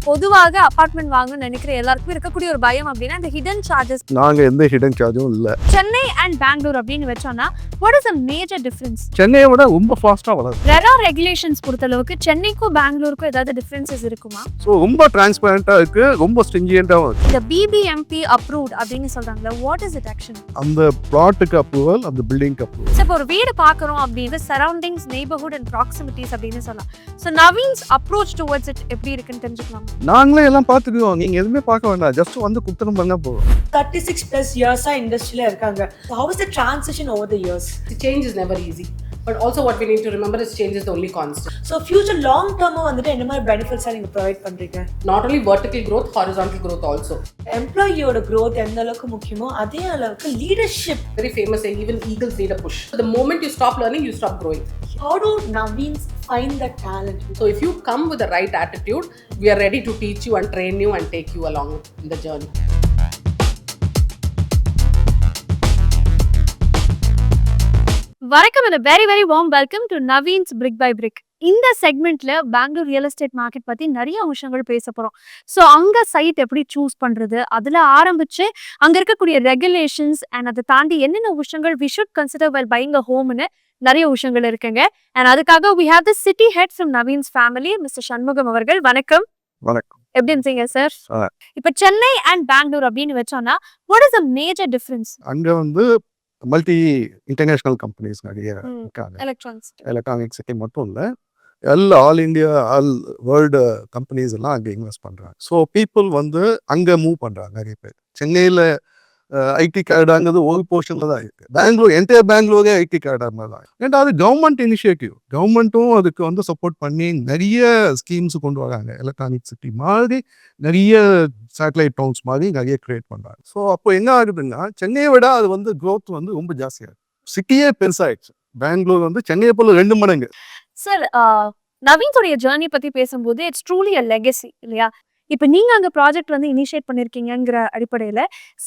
பொதுவாக அபார்ட்மெண்ட் வாங்கணும்னு நினைக்கிற எல்லாருக்கும் இருக்கக்கூடிய ஒரு பயம் அப்படின்னா இந்த ஹிடன் சார்ஜஸ். நாங்க எந்த ஹிடன் சார்ஜும் இல்ல. சென்னை அண்ட் பெங்களூர் அப்படின்னு வச்சோம்னா what is a major difference? சென்னையை விட ரொம்ப ஃபாஸ்டா வளரும். RERA ரெகுலேஷன்ஸ் பொறுத்தளவுக்கு சென்னைக்கும் பெங்களூருக்கும் ஏதாவது டிஃபரன்சஸ் இருக்குமா? ஸோ ரொம்ப டிரான்ஸ்பரண்டா இருக்கு, ரொம்ப ஸ்ட்ரிஞ்சியண்டாவும் இருக்கு. இந்த BBMP approved அப்படின்னு சொல்றாங்களா, வாட் இஸ் இட் ஆக்சுவலி? அந்த பிளாட்டுக்கு அப்ரூவல், அந்த பில்டிங்க்கு அப்ரூவல். இப்போ ஒரு வீடு பார்க்குறோம் அப்படின்னு சரௌண்டிங்ஸ், நெய்பர்ஹுட் அண்ட் ப்ராக்சிமிட்டிஸ் அப்படின்னு சொல்லலாம். ஸோ நவீன்ஸ் அப்ரோச் டுவர்ட்ஸ் இட் எப்படி இருக்குன்னு தெரிஞ்சுக்கலாம். நாங்களே எல்லாம் பார்த்துக்குவோம், நீங்க எதுவுமே பார்க்க வேண்டாம், ஜஸ்ட் வந்து குத்தனம் பண்ணா போதும். 36+ years இண்டஸ்ட்ரியில இருக்காங்க. How is the transition over the years? The change is never easy. But also what we need to remember is change is the only constant. So future long term வந்துட்டு என்ன மாதிரி benefits நீங்க provide பண்றீங்க? Not only vertical growth, horizontal growth also. எம்ப்ளாயியோட growth எந்த அளவுக்கு முக்கியமோ அதே அளவுக்கு leadership. Very famous saying, even eagles need a push. The moment you stop learning, you stop growing. How do Navins find the talent? So if you come with the right attitude, we are ready to teach you and train you and take you along in the journey. வணக்கம் and a very very warm welcome to Navin's Brick by Brick. இந்த செக்மெண்ட்ல Bangalore real estate market பத்தி நிறைய விஷயங்கள் பேச போறோம். So அங்க side எப்படி choose பண்றது, அதுல ஆரம்பிச்சு அங்க இருக்கக்கூடிய ரெகுலேஷன்ஸ் அண்ட் அதை தாண்டி என்னென்ன விஷயங்கள் we should consider while buying a homeன்னு நிறைய விஷயங்கள் இருக்குங்க. அண்ட் அதுக்காக we have the city head from Navin's family, Mr. Shanmugam அவர்கள். வணக்கம். வணக்கம். எப்படி இருக்கீங்க சார்? இப்ப சென்னை அண்ட் பெங்களூர் அப்படின்னு வச்சோம்னா what is the major difference? அங்க வந்து மல்டி இன்டர்நேஷனல் கம்பெனிஸ் நிறைய இருக்காங்க. எலக்ட்ரானிக்ஸ் சிட்டி மட்டும் இல்லை, எல்லா all India all world companies எல்லாம் அங்கே இன்வெஸ்ட் பண்ணுறாங்க. ஸோ பீப்புள் வந்து அங்கே மூவ் பண்ணுறாங்க நிறைய பேர். சென்னையில் ஐடி காரிடாங்கிறது ஒரு போர்ஷனில் தான் இருக்குது. பெங்களூர் என்டையர் பெங்களூரே ஐடி காரிடார் மாதிரி தான். ஏன்னா அது கவர்மெண்ட் இனிஷியேட்டிவ், கவர்மெண்ட்டும் அதுக்கு வந்து சப்போர்ட் பண்ணி நிறைய ஸ்கீம்ஸ் கொண்டு வராங்க. எலக்ட்ரானிக் சிட்டி மாதிரி நிறைய சேட்டலைட் டவுன்ஸ் மாதிரி நிறைய கிரியேட் பண்ணுறாங்க. ஸோ அப்போ என்ன ஆகுதுன்னா சென்னையை விட அது வந்து க்ரோத் வந்து ரொம்ப ஜாஸ்தியாக இருக்குது. சிட்டியே பெருசாகிடுச்சு. பெங்களூர் வந்து சென்னையை போல 2 மடங்கு. சார், நவீன்ஸோடைய ஜேர்னி பத்தி பேசும்போது இட்ஸ் ட்ரூலி அ லெகசி இல்லையா? இப்போ நீங்க அங்க ப்ராஜெக்ட் வந்து இனிஷியேட் பண்ணிருக்கீங்கிற அடிப்படையில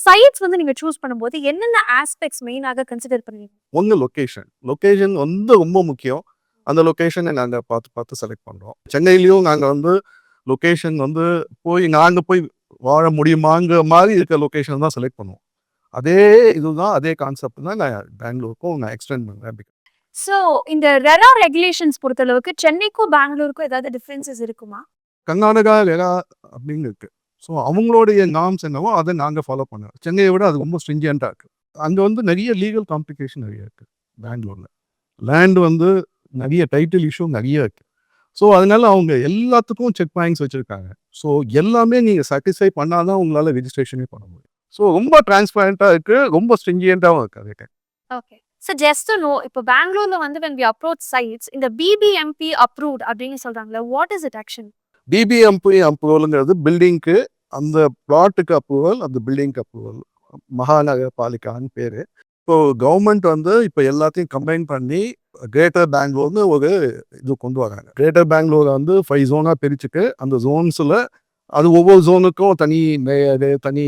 சைட்ஸ் வந்து நீங்க சூஸ் பண்ணும்போது என்னென்ன ஆஸ்பெக்ட்ஸ் மெயினாக கன்சிடர் பண்ணுவீங்க? ஒன்று லொக்கேஷன் வந்து ரொம்ப முக்கியம். அந்த லொக்கேஷனை நாங்கள் பார்த்து செலக்ட் பண்ணுறோம். சென்னையிலையும் நாங்கள் வந்து லொக்கேஷன் வந்து நாங்கள் போய் வாழ முடியுமாங்கிற மாதிரி இருக்க லொக்கேஷன் தான் செலக்ட் பண்ணுவோம். அதே கான்செப்ட் தான் நான் பெங்களூருக்கும் நான் எக்ஸ்டெண்ட் பண்ணுறேன். ஸோ இந்த RERA ரெகுலேஷன்ஸ் பொறுத்தளவுக்கு சென்னைக்கும் பெங்களூருக்கும் ஏதாவது டிஃபரன்சஸ் இருக்குமா? கர்நாடகா RERA அப்படின்னு இருக்கு. ஸோ அவங்களுடைய நார்ம்ஸ் என்னவோ அதை நாங்கள் ஃபாலோ பண்ணுறோம். சென்னையை விட அது ரொம்ப ஸ்ட்ரிஞ்சியண்டாக இருக்குது. அங்கே வந்து நிறைய லீகல் காம்ப்ளிகேஷன் நிறைய இருக்குது. பெங்களூரில் லேண்டு வந்து நிறைய டைட்டில் இஷ்யூ நிறைய இருக்குது. ஸோ அதனால அவங்க எல்லாத்துக்கும் செக் பாயிண்ட்ஸ் வச்சுருக்காங்க. ஸோ எல்லாமே நீங்கள் சாட்டிஸ்ஃபை பண்ணால் தான் உங்களால் ரெஜிஸ்ட்ரேஷனே பண்ண முடியும். ஸோ ரொம்ப டிரான்ஸ்பரண்ட்டாக இருக்குது, ரொம்ப ஸ்ட்ரிஞ்சியண்டாகவும் இருக்குது. அதுக்கு okay. So just to know, இப்போ பெங்களூர்ல வந்து when we approach sites, இந்த BBMP approved அப்படின்னு சொல்றாங்களே, what is it actually? BBMP அப்ரூவலுங்கிறது பில்டிங்க்கு, அந்த பிளாட்டுக்கு அப்ரூவல், அந்த பில்டிங்க்கு அப்ரூவல். மகாநகர பாலிகான்னு பேர். இப்போ கவர்மெண்ட் வந்து இப்போ எல்லாத்தையும் கம்பைன் பண்ணி கிரேட்டர் பெங்களூர்னு ஒரு இது கொண்டு வராங்க. கிரேட்டர் பெங்களூரை வந்து 5 ஜோனாக பிரிச்சுட்டு அந்த ஜோன்ஸில் அது ஒவ்வொரு ஜோனுக்கும் தனி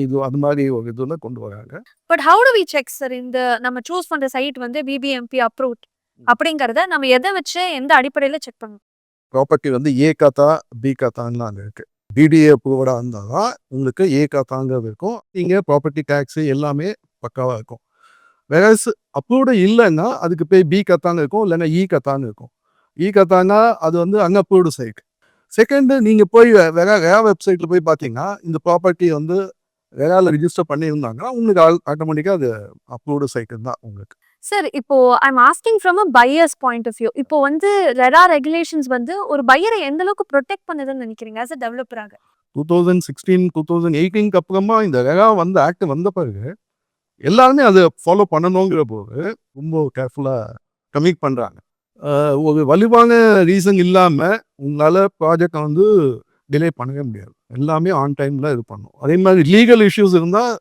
இது அது மாதிரி ஒரு இதுல கொண்டு வராங்க. But how do we check sir இந்த நம்ம சூஸ் பண்ற சைட் வந்து BBMP அப்ரூவ்ட் அப்படிங்கறத நம்ம எதை வச்சு எந்த அடிப்படையில செக் பண்ணணும்? ப்ராப்பர்ட்டி வந்து ஏ காத்தா பி காத்தான்லாம் அங்கே இருக்கு. BDA அப்ரூவ்டா இருந்தால் தான் உங்களுக்கு ஏ காத்தாங்கிறது இருக்கும். இங்கே ப்ராப்பர்ட்டி டேக்ஸு எல்லாமே பக்காவாக இருக்கும். வேற அப்ரூவ்டு இல்லைன்னா அதுக்கு போய் பி காத்தான்னு இருக்கும், இல்லைன்னா இ காத்தான்னு இருக்கும். இ காத்தானா அது வந்து அன்அப்ரூவ்டு சைட். செகண்டு, நீங்கள் போய் வேற வெப்சைட்டில் போய் பார்த்தீங்கன்னா இந்த ப்ராப்பர்ட்டி வந்து RERAல ரிஜிஸ்டர் பண்ணியிருந்தாங்கன்னா உங்களுக்கு ஆட்டோமேட்டிக்காக அது அப்ரூவ்டு சைட்டு தான் உங்களுக்கு. சார், இப்போ I'm asking from a buyer's point of view. இப்போ வந்து RERA ரெகுலேஷன்ஸ் வந்து ஒரு பையரை எந்த அளவுக்கு ப்ரொடெக்ட் பண்ணுதுன்னு நினைக்கிறீங்க ஆஸ் அ டெவலப்பராக? 2016, 2018 அப்புறமா இந்த RERA வந்து ஆக்ட் வந்த பிறகு எல்லாருமே அதை ஃபாலோ பண்ணணுங்கிற போது ரொம்ப கேர்ஃபுல்லாக கமிட் பண்ணுறாங்க. ஒரு வலுவான ரீசன் இல்லாமல் உங்களால் ப்ராஜெக்டை வந்து டிலே பண்ணவே முடியாது. எல்லாமே ஆன் டைமில் இது பண்ணும். அதே மாதிரி லீகல் இஷ்யூஸ் இருந்தால்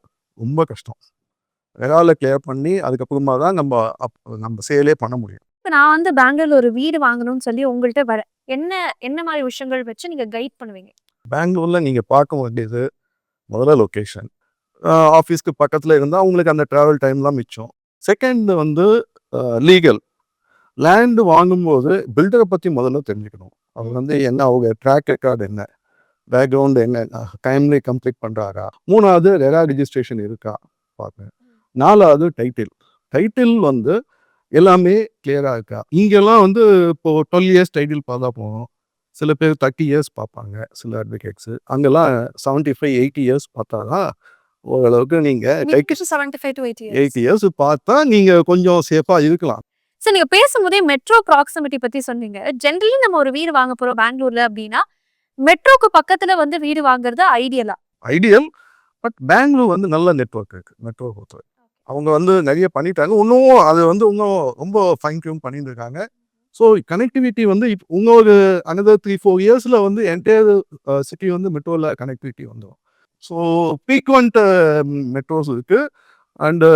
ரொம்ப கஷ்டம். RERAல கிளியர் பண்ணி அதுக்கப்புறமா தான் நம்ம சேலே பண்ண முடியும். இப்போ நான் வந்து பெங்களூர்ல ஒரு வீடு வாங்கணும்னு சொல்லி உங்கள்கிட்ட வரேன், என்ன மாதிரி விஷயங்கள் வச்சு நீங்கள் கைட் பண்ணுவீங்க? பெங்களூரில் நீங்கள் பார்க்க வேண்டியது முதல்ல லொக்கேஷன். ஆஃபீஸ்க்கு பக்கத்தில் இருந்தால் உங்களுக்கு அந்த ட்ராவல் டைம்லாம் மிச்சம். செகண்ட் வந்து லீகல். லேண்டு வாங்கும்போது பில்டரை பற்றி முதல்ல தெரிஞ்சுக்கணும். அவர் வந்து என்ன, அவங்க ட்ராக் ரெக்கார்டு என்ன, பேக்ரவுண்ட் என்ன டைம்லி கம்ப்ளீட் பண்ணுறாரா, 3வது ரெரா ரிஜிஸ்ட்ரேஷன் இருக்கா பார்ப்பேன், 4வது டைட்டில் வந்து எல்லாமே கிளியராக இருக்கா. இங்கெல்லாம் வந்து இப்போ 12 இயர்ஸ் டைட்டில் பார்த்தா போகும், சில பேர் 30 இயர்ஸ் பார்ப்பாங்க, சில அட்வொகேட்ஸு அங்கெல்லாம் 75 80 இயர்ஸ் பார்த்தா தான் ஓரளவுக்கு நீங்கள் 75 to 80 years. 80 இயர்ஸ் பார்த்தா நீங்கள் கொஞ்சம் சேஃபாக இருக்கலாம். சார் நீங்க பேசும்போதே மெட்ரோ ப்ராக்சிமிட்டி பத்தி சொன்னீங்க. ஜென்ரலி நம்ம ஒரு வீடு வாங்க போறோம் பெங்களூர்ல அப்படின்னா மெட்ரோக்கு பக்கத்துல வந்து வீடு வாங்குறது ஐடியல். பட் பெங்களூர் வந்து நல்ல நெட்வொர்க் இருக்கு மெட்ரோ பொறுத்தவரை. அவங்க வந்து நிறைய பண்ணிட்டாங்க, இன்னும் அது வந்து இன்னும் ரொம்ப ஃபைன் டியூன் பண்ணிட்டு இருக்காங்க. ஸோ கனெக்டிவிட்டி வந்து இன்னொரு another 3-4 இயர்ஸில் வந்து என்டையர் சிட்டி வந்து மெட்ரோவில் கனெக்டிவிட்டி வந்துடும். ஸோ ஃப்ரீக்வெண்ட் மெட்ரோஸ் இருக்குது அண்டு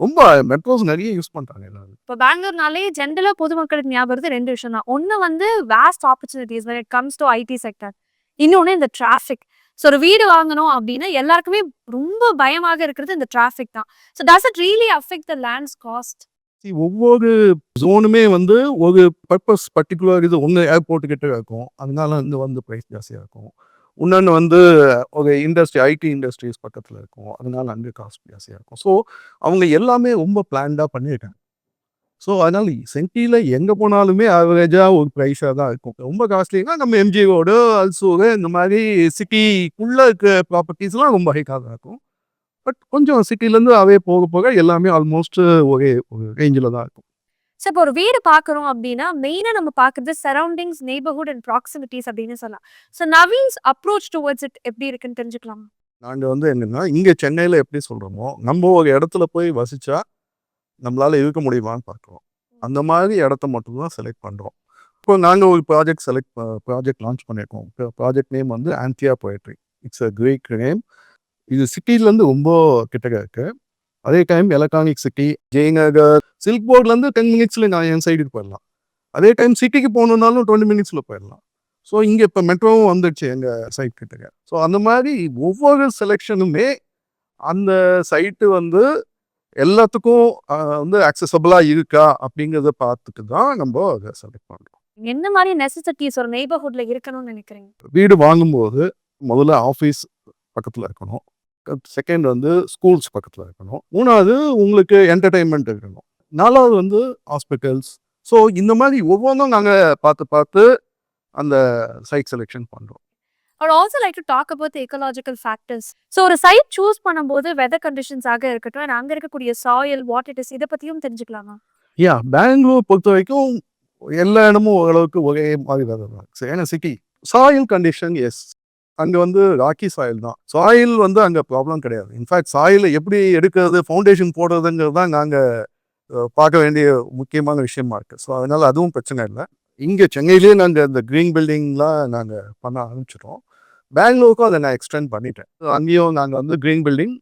ரொம்ப மெட்ரோஸ் நிறைய யூஸ் பண்ணுறாங்க எல்லாரும். இப்போ பெங்களூர்னாலே ஜென்ரலா பொதுமக்களுக்கு ஞாபகம் வருது 2 விஷயம் தான். ஒன்று வந்து waste opportunities when it comes to IT sector, இன்னொன்று இந்த டிராஃபிக். ஸோ ஒரு வீடு வாங்கணும் அப்படின்னா எல்லாருக்குமே ரொம்ப பயமாக இருக்கிறது இந்த டிராஃபிக் தான். So does it really affect the lands cost? ஒவ்வொரு ஜோனுமே வந்து ஒரு பர்பஸ் பர்டிகுலர் இது ஒன்று ஏர்போர்ட்டு கிட்ட இருக்கும், அதனால வந்து ப்ரைஸ் ஜாஸ்தியாக இருக்கும். இன்னொன்று வந்து ஒரு இண்டஸ்ட்ரி ஐடி இண்டஸ்ட்ரீஸ் பக்கத்தில் இருக்கும், அதனால அங்கே காஸ்ட் ஜாஸ்தியாக இருக்கும். ஸோ அவங்க எல்லாமே ரொம்ப பிளான்டாக பண்ணியிருக்காங்க. ஸோ அதனால் சென்டியில் எங்கே போனாலுமே ஆவரேஜாக ஒரு ப்ரைஸாக தான் இருக்கும். ரொம்ப காஸ்ட்லினா நம்ம எம்ஜி ரோடு அல்சூரு இந்த மாதிரி சிட்டிக்குள்ளே இருக்க ப்ராப்பர்ட்டிஸ்லாம் ரொம்ப ஹைக்காக தான் இருக்கும். பட் கொஞ்சம் சிட்டிலேருந்து அவே போக போக எல்லாமே ஆல்மோஸ்ட் ஒரே ஒரு ரேஞ்சில் தான் இருக்கும். ஸோ இப்போ ஒரு வீடு பார்க்குறோம் அப்படின்னா மெயினாக நம்ம பார்க்குறது சரௌண்டிங்ஸ், நெய்பர்ஹுட் அண்ட் ப்ராக்சிமிட்டிஸ் அப்படின்னு சொல்லலாம். ஸோ நவீன்ஸ் அப்ரோச் டுவர்ட்ஸ் இட் எப்படி இருக்குன்னு தெரிஞ்சுக்கலாமா? நாங்கள் வந்து என்னென்னா இங்கே சென்னையில் எப்படி சொல்கிறோமோ, நம்ம ஒரு இடத்துல போய் வசித்தா நம்மளால் இருக்க முடியுமான்னு பார்க்குறோம். அந்த மாதிரி இடத்த மட்டும்தான் செலக்ட் பண்ணுறோம். இப்போ நாங்கள் ஒரு ப்ராஜெக்ட் லான்ச் பண்ணியிருக்கோம். ப்ராஜெக்ட் நேம் வந்து ஆந்தியா poetry. It's a great name. இது சிட்டிலேருந்து ரொம்ப கிட்டக்க இருக்குது. அதே time electronic city, Jayanagar, silk போர்ட்லேருந்து 10 மினிட்ஸில் நான் என் சைடுக்கு போயிடலாம். அதே டைம் சிட்டிக்கு போகணுன்னாலும் 20 மினிட்ஸில் போயிடலாம். ஸோ இங்கே இப்போ மெட்ரோவும் வந்துடுச்சு எங்கள் சைட் கிட்டக்க. ஸோ அந்த மாதிரி ஒவ்வொரு செலெக்ஷனுமே அந்த சைட்டு வந்து எல்லாத்துக்கும் வந்து அக்சசபிளாக இருக்கா அப்படிங்கிறத பார்த்துட்டு தான் நம்ம அதை செலக்ட் பண்ணுறோம். என்ன மாதிரி நெசசிட்டிஸ் ஒரு நெய்பர்ஹுட்ல இருக்கணும்னு நினைக்கிறீங்க? வீடு வாங்கும்போது முதல்ல ஆஃபீஸ் பக்கத்தில் இருக்கணும், செகண்ட் வந்து ஸ்கூல்ஸ் பக்கத்தில் இருக்கணும், 3வது உங்களுக்கு என்டர்டெயின்மெண்ட் இருக்கணும், 4வது வந்து ஹாஸ்பிட்டல்ஸ். ஸோ இந்த மாதிரி ஒவ்வொன்றும் நாங்கள் பார்த்து அந்த சைட் செலெக்ஷன் பண்ணுறோம். I would also like to talk about the ecological factors. So ஒரு சைட் சூஸ் பண்ணும்போது வெதர் கண்டிஷன்ஸாக இருக்கட்டும், and அங்கே இருக்கக்கூடிய சாயில், வாட் இட் இஸ், இதை பற்றியும் தெரிஞ்சுக்கலாமா? பெங்களூர் பொறுத்த வரைக்கும் எல்லா இடமும் ஓரளவுக்கு ஒரே மாதிரி தான். ஏன்னா சிட்டி சாயில் கண்டிஷன் அங்கே வந்து ராக்கி சாயில் தான். சாயில் வந்து அங்கே ப்ராப்ளம் கிடையாது. இன்ஃபேக்ட் சாயில் எப்படி எடுக்கிறது, ஃபவுண்டேஷன் போடுறதுங்கிறது தான் நாங்கள் பார்க்க வேண்டிய முக்கியமான விஷயமா இருக்குது. ஸோ அதனால் அதுவும் பிரச்சனை இல்லை. இங்கே சென்னையிலேயே நாங்கள் இந்த க்ரீன் பில்டிங்லாம் நாங்கள் பண்ண ஆரம்பிச்சிட்டோம். பெங்களூருக்கும் அதை நான் எக்ஸ்டெண்ட் பண்ணிட்டேன். அங்கேயும் நாங்கள் வந்து க்ரீன் பில்டிங்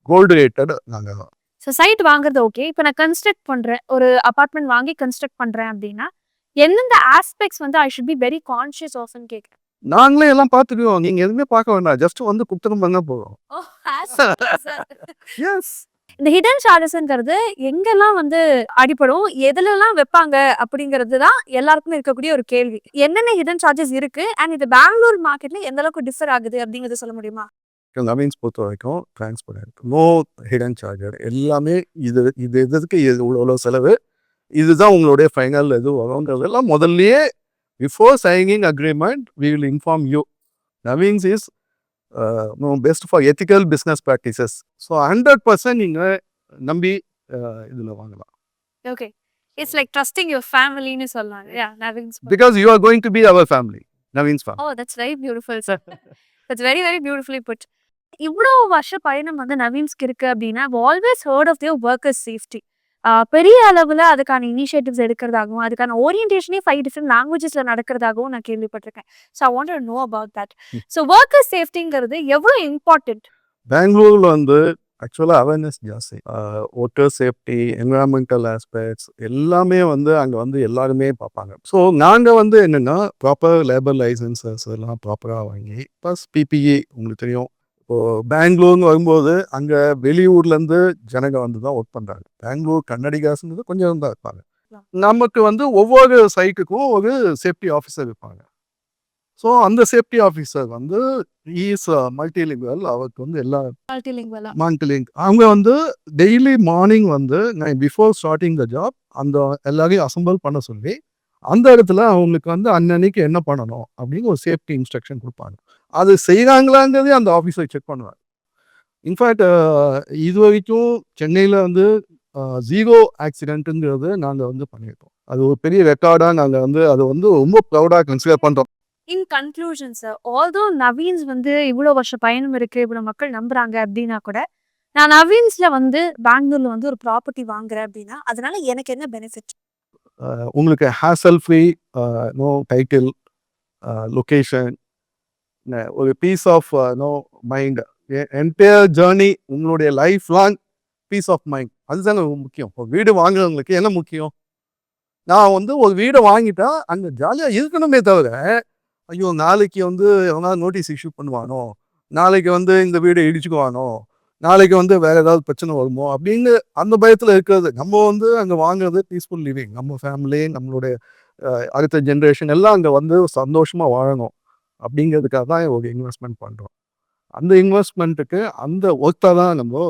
கோல்டு ரேட்டட் நாங்கள். ஸோ சைட் வாங்குறது ஓகே. இப்போ நான் கன்ஸ்ட்ரக்ட் பண்ணுறேன், ஒரு அப்பார்ட்மெண்ட் வாங்கி கன்ஸ்ட்ரக்ட் பண்ணுறேன் அப்படின்னா எந்தெந்த ஆஸ்பெக்ட்ஸ் வந்து I should be very conscious ஆஃப்னு கேட்குறேன். நாங்களே எல்லாம் பார்த்துக்குவோம், நீங்கள் எதுவுமே பார்க்க வேண்டாம், ஜஸ்ட் வந்து குத்தனம் பண்ணால் போதும். எஸ். இந்த ஹிடன் சார்ஜஸ்ங்கிறது எங்கெல்லாம் வந்து அடிப்படும், எதுலலாம் வைப்பாங்க அப்படிங்கிறது தான் எல்லாருக்குமே இருக்கக்கூடிய ஒரு கேள்வி. என்னென்ன ஹிடன் சார்ஜஸ் இருக்கு அண்ட் இது பெங்களூர் மார்க்கெட்ல எந்த அளவுக்கு டிஃபர் ஆகுது அப்படிங்கிறத சொல்ல முடியுமா? நவீன்ஸ் பொறுத்த வரைக்கும் டிரான்ஸ்பரண்ட், நோ ஹிடன் சார்ஜர். எல்லாமே இது எதுக்கு இவ்வளோ செலவு, இதுதான் உங்களுடைய ஃபைனல் இது வருங்கிறதெல்லாம் முதல்லயே before signing agreement we will inform you. Navins is best for ethical business practices. So 100% நீங்கள் நம்பி இதில் வாங்கலாம். Okay, it's like trusting your ஃபேமிலின்னு சொல்லலாம். Navins. Because you are going to be our family. Navins family. Oh, that's very beautiful, sir. That's very, very beautifully put. இவ்வளோ வருஷ பயணம் வந்து நவீன்ஸ்க்கு இருக்கு அப்படின்னா I've always heard of their workers' safety. பெரிய அளவில் அதுக்கான இனிஷியேட்டிவ்ஸ் எடுக்கிறதாகவும் அதுக்கான ஓரியன்டேஷனே 5 டிஃப்ரெண்ட் லாங்குவேஜஸில் நடக்கிறதாகவும் நான் கேள்விப்பட்டிருக்கேன். So I want to know about that. So worker சேஃப்டிங்கிறது எவ்வளோ இம்பார்ட்டன்ட்? பெங்களூரில் வந்து ஆக்சுவலாக அவேர்னஸ் ஜாஸ்தி. ஒர்க்கர் சேஃப்டி, என்விரான்மெண்டல் ஆஸ்பெக்ட்ஸ் எல்லாமே வந்து அங்கே வந்து எல்லாருமே பார்ப்பாங்க. ஸோ நாங்கள் வந்து என்னென்னா ப்ராப்பர் லேபர் லைசன்சஸ் எல்லாம் ப்ராப்பராக வாங்கி ப்ளஸ் பிபிஇ உங்களுக்கு தெரியும். இப்போது பெங்களூர்னு வரும்போது அங்கே வெளியூர்லேருந்து ஜனங்க வந்து தான் ஒர்க் பண்ணுறாங்க. பெங்களூர் கன்னடிகாசுங்கிறது கொஞ்சம் தான் இருப்பாங்க. நமக்கு வந்து ஒவ்வொரு சைட்டுக்கும் ஒரு சேஃப்டி ஆஃபீஸர் இருப்பாங்க. ஸோ அந்த சேஃப்டி ஆஃபீஸர் வந்து இஸ் மல்டிலிங்குவல். அவருக்கு வந்து எல்லா மல்டிலிங்க். அவங்க வந்து டெய்லி மார்னிங் வந்து பிஃபோர் ஸ்டார்டிங் த ஜாப் அந்த எல்லாரையும் அசம்பிள் பண்ண சொல்லி அந்த இடத்துல அவங்களுக்கு வந்து அன்னன்னைக்கு என்ன பண்ணணும் அப்படின்னு ஒரு சேஃப்டி இன்ஸ்ட்ரக்ஷன் கொடுப்பாங்க. அது செய்கிறாங்களாங்கிறதே அந்த ஆஃபீஸர் செக் பண்ணுவாங்க. இன்ஃபேக்ட் இது வரைக்கும் சென்னையில் வந்து 0 ஆக்சிடென்ட்டுங்கிறது நாங்கள் வந்து பண்ணியிருக்கோம். அது ஒரு பெரிய ரெக்கார்டாக நாங்கள் வந்து அதை வந்து ரொம்ப ப்ரௌடாக கன்சிடர் பண்ணுறோம். இன் கன்க்ளூஷன் சார், ஆல்தோ நவீன்ஸ் வந்து இவ்வளோ வருஷ பயணம் இருக்கு, இவ்வளோ மக்கள் நம்புறாங்க அப்படின்னா கூட, நான் நவீன்ஸ்ல வந்து பெங்களூர்ல வந்து ஒரு ப்ராப்பர்ட்டி வாங்குறேன் அப்படின்னா அதனால எனக்கு என்ன பெனிஃபிட்? உங்களுக்கு hassle free, no title, location, ஒரு peace of no mind, entire journey, உங்களுடைய life long peace of mind. அதுதானே முக்கியம். ஒரு வீடு வாங்குறவங்களுக்கு என்ன முக்கியம்? நான் வந்து ஒரு வீடை வாங்கிட்டா அங்கே ஜாலியாக இருக்கணுமே தவிர, ஐயோ நாளைக்கு வந்து எவனா நோட்டீஸ் இஷ்யூ பண்ணுவானோ, நாளைக்கு வந்து இந்த வீடை இடிச்சுக்குவானோ, நாளைக்கு வந்து வேற ஏதாவது பிரச்சனை வருமோ அப்படின்னு அந்த பயத்தில் இருக்கிறது. நம்ம வந்து அங்கே வாங்குறது பீஸ்ஃபுல் லிவிங். நம்ம ஃபேமிலி, நம்மளுடைய அடுத்த ஜென்ரேஷன் எல்லாம் அங்கே வந்து சந்தோஷமாக வாழணும் அப்படிங்கிறதுக்காக தான் ஒரு இன்வெஸ்ட்மெண்ட் பண்ணுறோம். அந்த இன்வெஸ்ட்மெண்ட்டுக்கு அந்த ஒர்த்தாக தான் நம்ம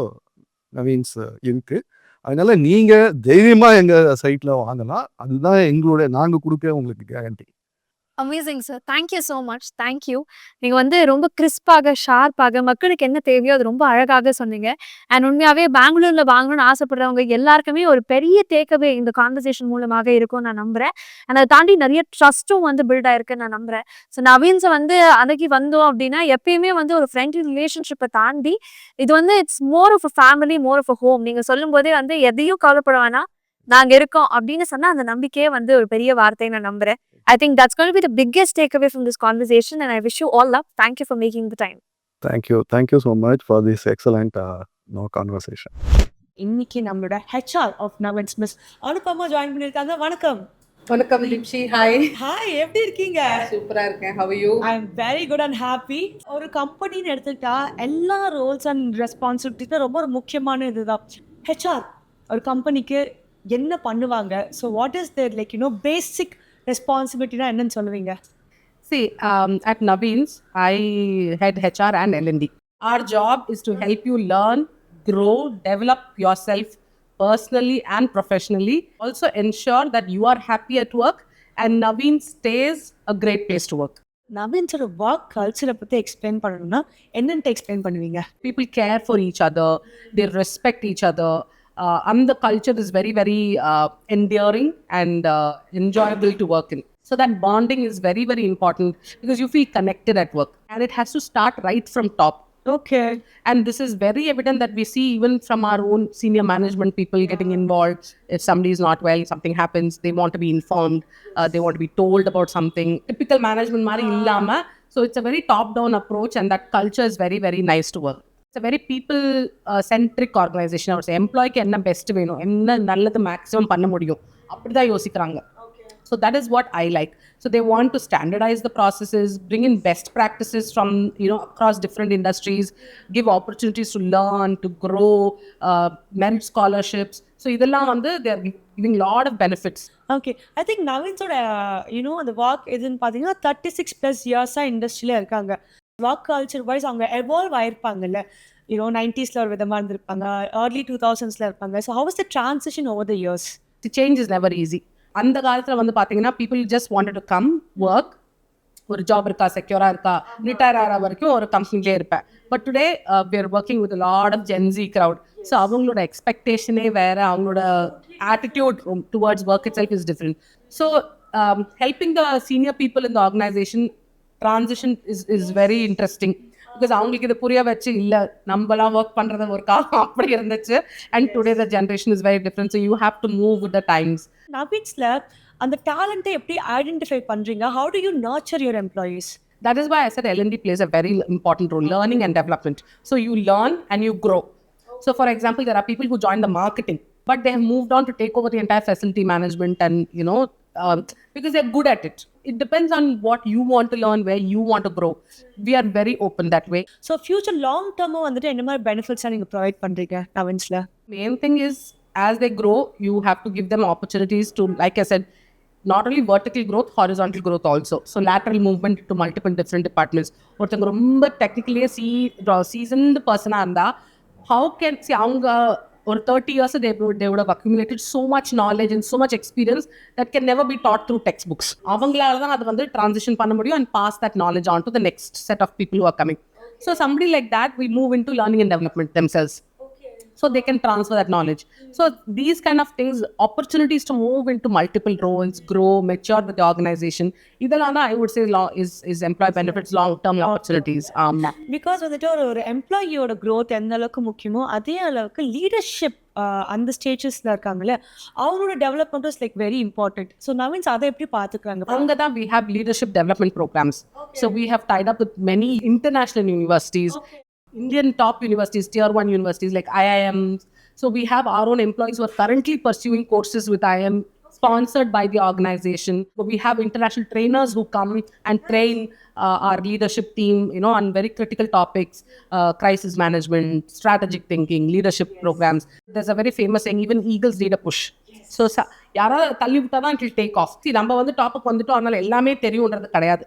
நவீன்ஸ் இருக்குது. அதனால நீங்கள் தைரியமாக எங்கள் சைட்டில் வாங்கலாம். அதுதான் எங்களுடைய நாங்கள் கொடுக்க உங்களுக்கு guarantee. Amazing sir, thank you so much. Thank you. நீங்கள் வந்து ரொம்ப கிறிஸ்பாக, ஷார்ப்பாக, மக்களுக்கு என்ன தேவையோ அது ரொம்ப அழகாக சொன்னீங்க. அண்ட் உண்மையாகவே பெங்களூரில் வாங்கணும்னு ஆசைப்படுறவங்க எல்லாருக்குமே ஒரு பெரிய டேக்அவே இந்த கான்வர்சேஷன் மூலமாக இருக்கும்னு நான் நம்புகிறேன். அண்ட் அதை தாண்டி நிறைய ட்ரஸ்ட்டும் வந்து பில்ட் ஆயிருக்குன்னு நான் நம்புகிறேன். ஸோ நவீன்ஸை வந்து அன்னைக்கு வந்தோம் அப்படின்னா எப்பயுமே வந்து ஒரு ஃப்ரெண்ட்லி ரிலேஷன்ஷிப்பை தாண்டி இது வந்து it's more of a family, more of a home. நீங்கள் சொல்லும் போதே வந்து எதையும் கவலைப்பட வேணாம், நாங்க இருக்கோம் அப்படின்னு சொன்னா அந்த நம்பிக்கையே வந்து ஒரு பெரிய வார்த்தையை நான் நம்புறேன். I think that's going to be the biggest takeaway from this conversation and I wish you all luck. Thank you for making the time. Thank you so much for this excellent conversation. இன்னைக்கு நம்மளோட HR of Navins miss Anupama join பண்ணியிருக்காங்க. வணக்கம். வணக்கம் லிப்ஷி. Hi. Hi, எப்படி இருக்கீங்க? சூப்பரா இருக்கேன். How are you? I am very good and happy. ஒரு கம்பெனின்னு எடுத்துக்கிட்டா எல்லா ரோல்ஸ் அண்ட் ரெஸ்பான்சிபிலிட்டிஸ் ரொம்ப ஒரு முக்கியமான இதுதான். ஹெச்ஆர் ஒரு கம்பெனிக்கு என்ன பண்ணுவாங்க? ஸோ வாட் இஸ் தேர் பேசிக் ரெஸ்பான்சிபிலிட்டினா என்னன்னு சொல்லுவீங்க? See, at Navin's, I head HR and L&D. Our job is to help you learn, grow, develop yourself personally and professionally. Also ensure that you are happy at work and Navin stays a great place to work. நவீன்ஸோட work கல்ச்சரை பற்றி explain பண்ணணும்னா என்னென்ட்டு explain பண்ணுவீங்க? People care for each other, they respect each other. And the culture is very, very endearing and enjoyable to work in. So that bonding is very, very important because you feel connected at work. And it has to start right from top. Okay. And this is very evident that we see even from our own senior management people getting involved. If somebody is not well, something happens, they want to be informed, they want to be told about something. Typical management mari illama. So it's a very top-down approach and that culture is very, very nice to work. It's a very people-centric organization. I would say employee ku enna best வேணும், என்ன நல்லது maximum பண்ண முடியும் அப்படிதான் யோசிக்கிறாங்க. So that is what I like. So they want to standardize the processes, bring in best practices from across different industries, give opportunities to learn, to grow, merit scholarships. So இதெல்லாம் வந்து they are giving lot of benefits. Okay, I think நவீன்ஸோட அந்த work எதுன்னு பார்த்தீங்கன்னா 36+ இயர்ஸாக இண்டஸ்ட்ரியில் இருக்காங்க. Work culture wise அவங்க evolve ஆயிருப்பாங்கல்ல. 90s ஒரு விதமாக இருந்திருப்பாங்க, early 2000s இருப்பாங்க. So how was the transition over the years? The change is never easy. அந்த காலத்தில் வந்து பார்த்தீங்கன்னா people just wanted to come work, ஒரு ஜாப் இருக்கா, செக்யூராக இருக்கா, ரிட்டையர் ஆகிற வரைக்கும் ஒரு கம்பெனிலே இருப்பேன். But today we are working with a lot of Gen Z crowd. So அவங்களோட எக்ஸ்பெக்டேஷனே வேறு, அவங்களோட attitude towards work itself is different. So helping the senior people in the organization transition is very interesting because அவங்களுக்கு இதை புரிய வச்சு இல்லை நம்மளாம் work பண்ணுறது ஒரு காலம் அப்படி இருந்துச்சு. And today the generation is very different. So you have to move with the times. நவீன்ஸில் அந்த டேலண்ட்டை எப்படி ஐடென்டிஃபை பண்ணுறீங்க? How do you nurture your employees? That is why I said L&D plays a very important role, learning and development. So you learn and you grow. So for example, there are people who join the marketing, but they have moved on to take over the entire facility management and because they're good at it. It depends on what you want to learn, where you want to grow. We are very open that way. So future long term வந்துட்டு என்ன மாதிரி பெனிஃபிட்ஸாக நீங்கள் provide பண்ணுறீங்க நவீன்ஸில்? Main thing is as they grow, you have to give them opportunities to, like I said, not only vertical growth, horizontal growth also. So lateral movement to multiple different departments. ஒருத்தங்க ரொம்ப technically seasoned person இருந்தா, how can see அவங்க ஒரு 30 years they would have accumulated so much knowledge and so much experience that can never be taught through textbooks. அவங்களால தான் அது வந்து transition பண்ண முடியும் and pass that knowledge on to the next set of people who are coming. So somebody like that will move into learning and development themselves. So they can transfer that knowledge. So these kind of things, opportunities to move into multiple roles, grow, mature with the organization. Idalana I would say is employee benefits, long-term opportunities. Because வந்துட்டு ஒரு எம்ப்ளாயியோட growth எந்த அளவுக்கு முக்கியமோ அதே அளவுக்கு leadership அந்த ஸ்டேஜஸ்ல இருக்காங்கல்ல அவங்களோட development is like very important. So Navins அதை எப்படி பார்த்துக்கிறாங்க? அங்கே தான் we have leadership development programs. So we have tied up with many international universities. Indian top universities, tier 1 universities like IIMs. So we have our own employees who are currently pursuing courses with IIM sponsored by the organization. So we have international trainers who come and train our leadership team, on very critical topics, crisis management, strategic thinking, leadership programs. There's a very famous saying, even eagles need a push. So யாராவது தள்ளி விட்டா தான் it will take off. See, நம்ம வந்து topic வந்துட்டோம், அதனால எல்லாமே தெரியும்ன்றது கிடையாது.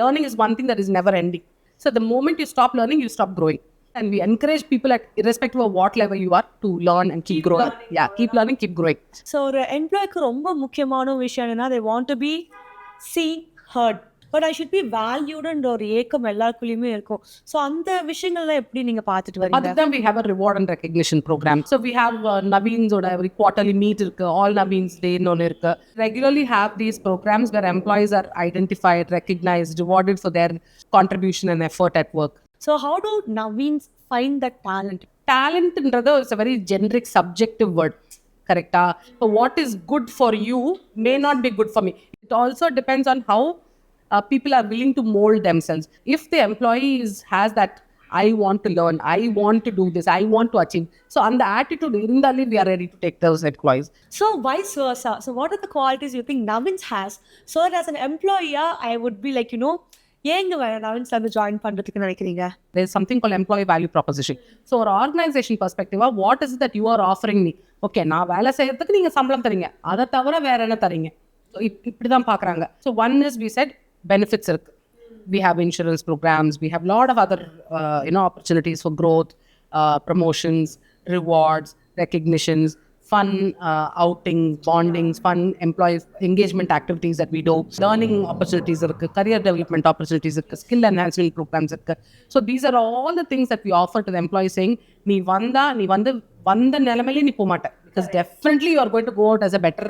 Learning is one thing that is never ending. So the moment you stop learning, you stop growing. And we encourage people at irrespective of what level you are to learn and keep growing. Yeah, keep learning, keep growing. So ஒரு எம்ப்ளாய்க்கு ரொம்ப முக்கியமான விஷயம் என்னன்னா they want to be seen, heard. But I should be valued and ஒரு ஏக்கம் எல்லாருக்குள்ளேயுமே இருக்கும். So அந்த விஷயங்கள்லாம் எப்படி நீங்க பார்த்துட்டு வரீங்க? அதுதான் we have a reward and recognition program. So we have Navins ஓட every quarterly meet இருக்கு, all Navins day ஒன்று இருக்கு. Regularly have these programs where employees are identified, recognized, rewarded for their contribution and effort at work. So how do Navins find that talent? Talentன்றது is a very generic subjective word. Correcta? So what is good for you may not be good for me. It also depends on how people are willing to mold themselves. If the employee has that, I want to learn, I want to do this, I want to achieve. So on the attitude, we are ready to take those employees. So vice versa. So what are the qualities you think Navins has? So that as an employer, I would be like, ஏங்க நவீன்ஸ்ல வந்து join பண்றதுக்கு நினைக்கிறீங்க? There is something called employee value proposition. So ஒரு organization perspective, what is it that you are offering me? Okay, நான் வேலை செய்யறதுக்கு நீங்க சம்பளம் தரீங்க, அதை தவிர வேற என்ன தரீங்க? இப்படிதான் பாக்குறாங்க. So one is we said benefits இருக்கு. We have insurance programs, we have a lot of other opportunities for growth, promotions, rewards, recognitions, fun outings, bondings, fun employee engagement activities that we do, learning opportunities irukku, career development opportunities irukku, skill enhancement programs irukku. So these are all the things that we offer to the employee, saying நீ வந்த நிலைமையிலே நீ போக மாட்ட, because definitely you are going to go out as a better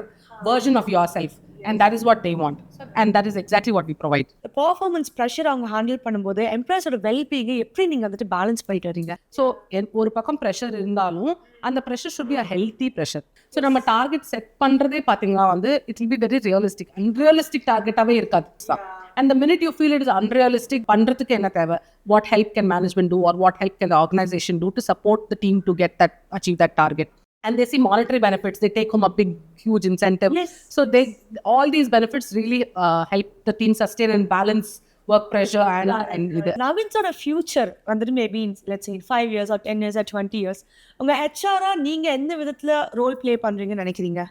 version of yourself. And that is what they want. And that is exactly what we provide. The performance pressure அவங்க handle பண்ணும்போது எம்ப்ளாயிஸோட வெல்பீயிங்கை எப்படி நீங்கள் வந்துட்டு balance பண்ணிட்டு வரீங்க? So ஒரு பக்கம் pressure இருந்தாலும் அந்த pressure should be a healthy pressure. So நம்ம டார்கெட் செட் பண்ணுறதே பார்த்தீங்கன்னா வந்து it will be very realistic. Unrealistic டார்கெட்டாகவே இருக்காது. And the minute you feel it is unrealistic, பண்றதுக்கு என்ன தேவை? What help can management do, or what help can the organization do to support the team to achieve that target? And they see monetary benefits, they take home a big huge incentive. Yes. So all these benefits really help the team sustain and balance work pressure and Navin's future வந்துட்டு maybe in, let's say 5 years or 10 years or 20 years உங்க HR-ஆ நீங்க எந்த விதத்துல role play பண்றீங்கன்னு நினைக்கிறீங்க?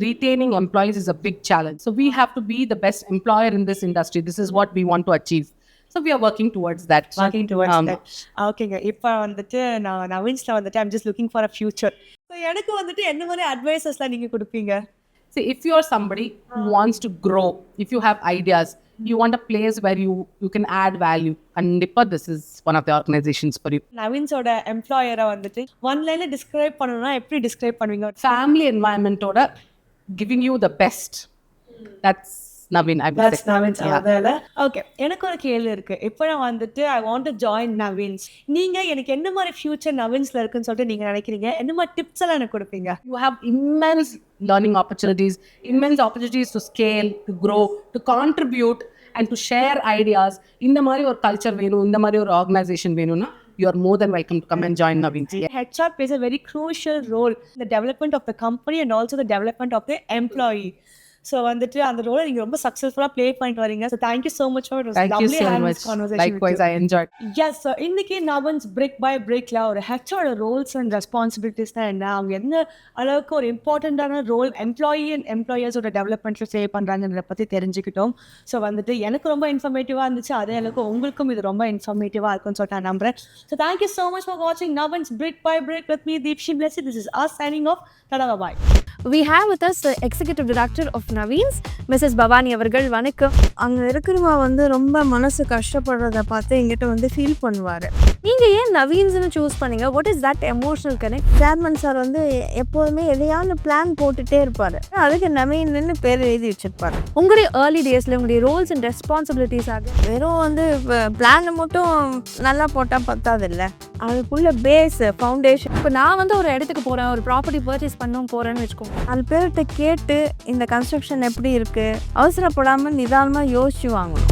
Retaining employees is a big challenge. So we have to be the best employer in this industry. This is what we want to achieve. So we are working towards that. ஓகேங்க. இப்போ வந்துட்டு நான் நவீன்ஸ்ல வந்துட்டு I'm just looking for a future. So எனக்கு வந்துட்டு என்ன மாதிரி அட்வைசஸ்லாம் நீங்க கொடுப்பீங்க? See, if you are somebody who wants to grow, if you have ideas, you want a place where you can add value, and this is one of the organizations for you. நவீன்ஸோட எம்ப்ளாயரை வந்துட்டு one லைன்ல describe பண்ணணும்னா எப்படி describe பண்ணுவீங்க? Family environment ஓட giving you the best. That's Navin. That's Navin. Okay. எனக்கு ஒரு கேள்வி இருக்கு. இப்போ நான் வந்துட்டு I want to join Navins. நீங்க எனக்கு என்ன மாதிரி ஃபியூச்சர் நவீன்ஸ்ல இருக்குன்னு சொல்லிட்டு நீங்க நினைக்கிறீங்க? என்ன மாதிரி டிப்ஸ் எல்லாம் எனக்கு கொடுப்பீங்க? You have immense learning opportunities, immense opportunities to scale, to grow, to contribute and to share ideas. இந்த மாதிரி ஒரு கல்ச்சர் வேணும், இந்த மாதிரி ஒரு ஆர்கனைசேஷன் வேணும்னா you are more than welcome to come and join Navin. HR plays a very crucial role in the development of the company and also the development of the employee. So வந்துட்டு அந்த ரோலை நீங்கள் ரொம்ப சக்ஸஸ்ஃபுல்லாக play பண்ணிட்டு வரீங்க. So thank you so much for Thank you so much. Likewise, I enjoyed. Yes இன்னைக்கு நவன்ஸ் பிரிக் பை பிரிக்ல ஒரு ஹெச்சோட ரோல்ஸ் அண்ட் ரெஸ்பான்சிபிலிட்டிஸ் தான் என்ன, அவங்க எந்த அளவுக்கு ஒரு இம்பார்ட்டண்ட்டான ரோல் எம்ப்ளாயி அண்ட் எம்ப்ளாயர்ஸோட டெவலப்மெண்ட்டில் ப்ளே பண்ணுறாங்கன்றத பற்றி தெரிஞ்சுக்கிட்டோம். ஸோ வந்துட்டு எனக்கு ரொம்ப இன்ஃபர்மேட்டிவாக இருந்துச்சு, அதே அளவுக்கு உங்களுக்கும் இது ரொம்ப இன்ஃபர்மேட்டிவாக இருக்கும்னு சொல்லிட்டு நான் நம்புறேன். So thank you so much for வாட்சிங் nuances brick by brick with me Deepshi Blessy. This is us signing off. Tada, bye. We have with us the Executive Director of Navins, Mrs. Bhavani அவர்கள். வணக்கம். அங்கே இருக்கிறவா வந்து ரொம்ப மனசு கஷ்டப்படுறத பார்த்து எங்கிட்ட வந்து ஃபீல் பண்ணுவார். நீங்கள் ஏன் நவீன்ஸ்னு சூஸ் பண்ணீங்க? What is that emotional connect? Chairman sir வந்து எப்போதுமே எதையாவது பிளான் போட்டுகிட்டே இருப்பார், அதுக்கு நவீன்னு பேர் எழுதி வச்சிருப்பார். உங்களுடைய ஏர்லி டேஸில் உங்களுடைய ரோல்ஸ் அண்ட் ரெஸ்பான்சிபிலிட்டிஸ் ஆகும். வெறும் வந்து பிளான் மட்டும் நல்லா போட்டால் பத்தாது இல்லை, அதுக்குள்ள பேஸ் ஃபவுண்டேஷன். இப்போ நான் வந்து ஒரு இடத்துக்கு போகிறேன், ஒரு ப்ராப்பர்ட்டி பர்ச்சேஸ் பண்ணவும் போகிறேன்னு வச்சுக்கோங்க. 4 பேர்கிட்ட கேட்டு இந்த கன்ஸ்ட்ரக்ஷன் எப்படி இருக்குது, அவசரப்படாமல் நிதானமாக யோசிச்சு வாங்கணும்.